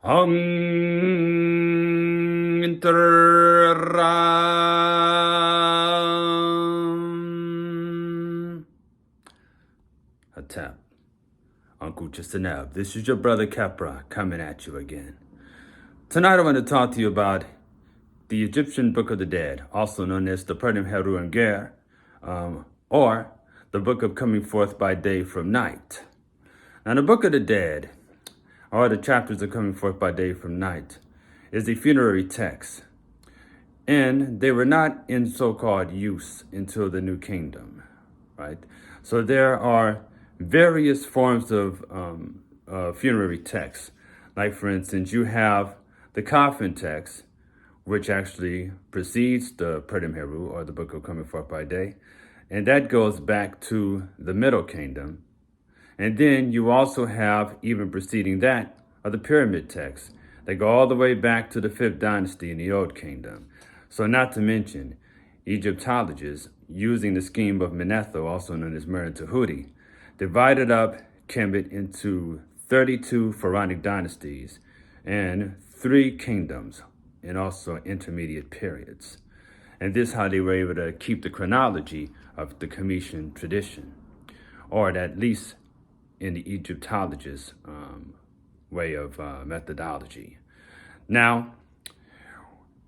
Hum Hatep, Uncle Chisinab. This is your brother Kepra coming at you again. Tonight I want to talk to you about the Egyptian Book of the Dead, also known as the Perdim Heru and Ger, or the Book of Coming Forth by Day from Night. Now, the Book of the Dead, or the chapters of Coming Forth by Day from Night, is a funerary text, and they were not in so-called use until the New Kingdom, right? So there are various forms of funerary texts. Like, for instance, you have the coffin text, which actually precedes the Perdim Heru, or the Book of Coming Forth by Day, and that goes back to the Middle Kingdom. And then you also have, even preceding that, are the pyramid texts. They go all the way back to the 5th dynasty in the Old Kingdom. So not to mention, Egyptologists, using the scheme of Manetho, also known as Mer and Tahuti, divided up Kemet into 32 pharaonic dynasties and 3 kingdoms, and also intermediate periods. And this is how they were able to keep the chronology of the Cometian tradition, or at least in the Egyptologist way of methodology. Now,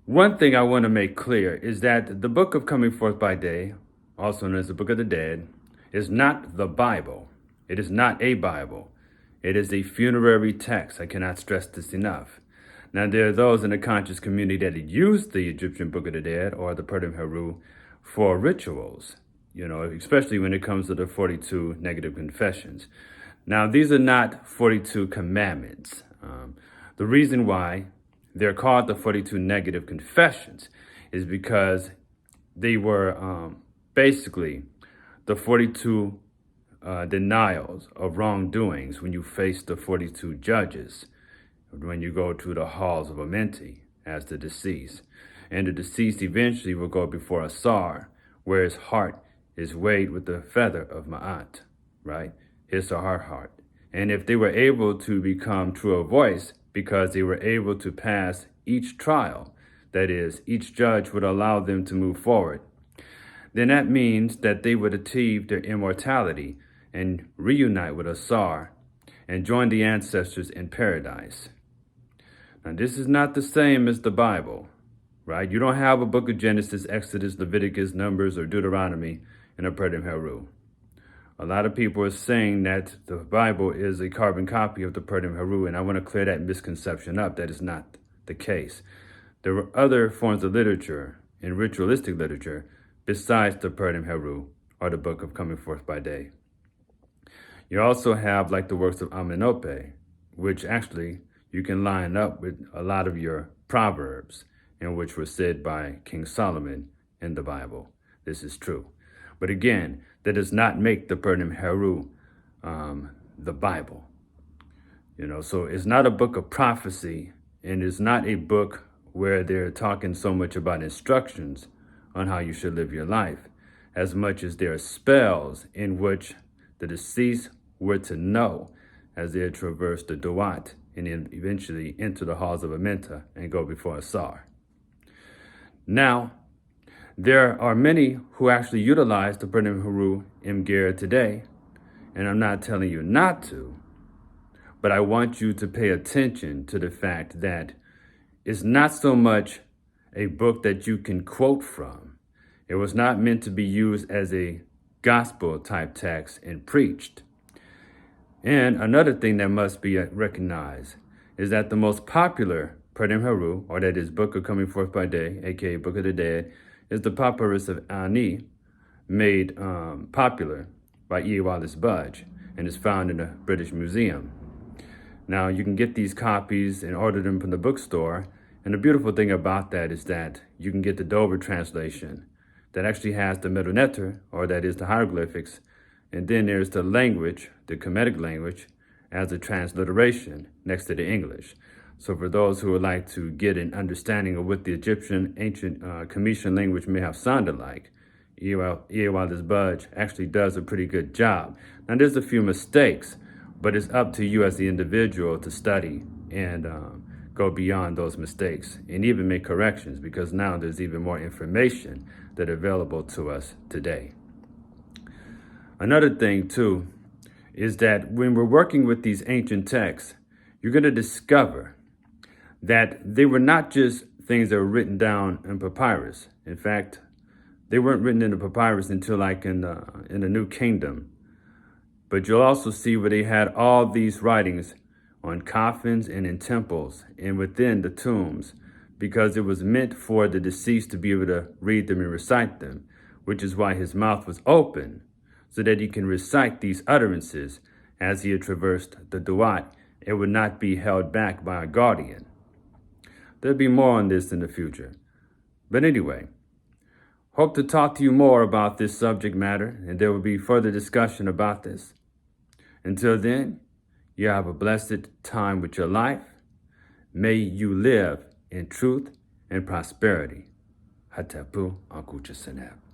one thing I want to make clear is that the Book of Coming Forth by Day, also known as the Book of the Dead, is not the Bible. It is not a Bible. It is a funerary text. I cannot stress this enough. Now, there are those in the conscious community that use the Egyptian Book of the Dead, or the Perdim Heru, for rituals, especially when it comes to the 42 negative confessions. Now, these are not 42 commandments. The reason why they're called the 42 negative confessions is because they were basically the 42 denials of wrongdoings when you face the 42 judges, when you go to the halls of Amenti as the deceased. And the deceased eventually will go before a Sar, where his heart is weighed with the feather of Ma'at, right? His or her heart. And if they were able to become true of voice, because they were able to pass each trial, that is, each judge would allow them to move forward, then that means that they would achieve their immortality and reunite with Asar and join the ancestors in paradise. Now, this is not the same as the Bible, right? You don't have a book of Genesis, Exodus, Leviticus, Numbers, or Deuteronomy in a Perdim Heru. A lot of people are saying that the Bible is a carbon copy of the Perdim Heru, and I want to clear that misconception up. That is not the case. There were other forms of literature and ritualistic literature besides the Perdim Heru, or the Book of Coming Forth by Day. You also have like the works of Amenhotep, which actually you can line up with a lot of your proverbs, and which were said by King Solomon in the Bible. This is true. But again, that does not make the Perdim Heru the Bible. So it's not a book of prophecy, and it's not a book where they're talking so much about instructions on how you should live your life, as much as there are spells in which the deceased were to know as they traverse the Duat and then eventually enter the halls of Amenta and go before Asar. Now, there are many who actually utilize the Perdim Heru Imger today, and I'm not telling you not to, but I want you to pay attention to the fact that it's not so much a book that you can quote from. It was not meant to be used as a gospel type text and preached. And another thing that must be recognized is that the most popular Perdim Heru, or that is Book of Coming Forth by Day, aka Book of the Dead, is the Papyrus of Ani, made popular by E. Wallace Budge, and is found in the British Museum. Now, you can get these copies and order them from the bookstore, and the beautiful thing about that is that you can get the Dover translation that actually has the Middle Netter, or that is the hieroglyphics, and then there's the language, the Kemetic language, as a transliteration next to the English. So for those who would like to get an understanding of what the Egyptian ancient Cometian language may have sounded like, Wallace Budge actually does a pretty good job. Now, there's a few mistakes, but it's up to you as the individual to study and go beyond those mistakes and even make corrections, because now there's even more information that are available to us today. Another thing too is that when we're working with these ancient texts, you're going to discover that they were not just things that were written down in papyrus. In fact, they weren't written in the papyrus until like in the New Kingdom. But you'll also see where they had all these writings on coffins and in temples and within the tombs, because it was meant for the deceased to be able to read them and recite them, which is why his mouth was open, so that he can recite these utterances as he had traversed the Duat. It would not be held back by a guardian. There'll be more on this in the future. But anyway, hope to talk to you more about this subject matter, and there will be further discussion about this. Until then, you have a blessed time with your life. May you live in truth and prosperity. Hatapu Ankucha Seneb.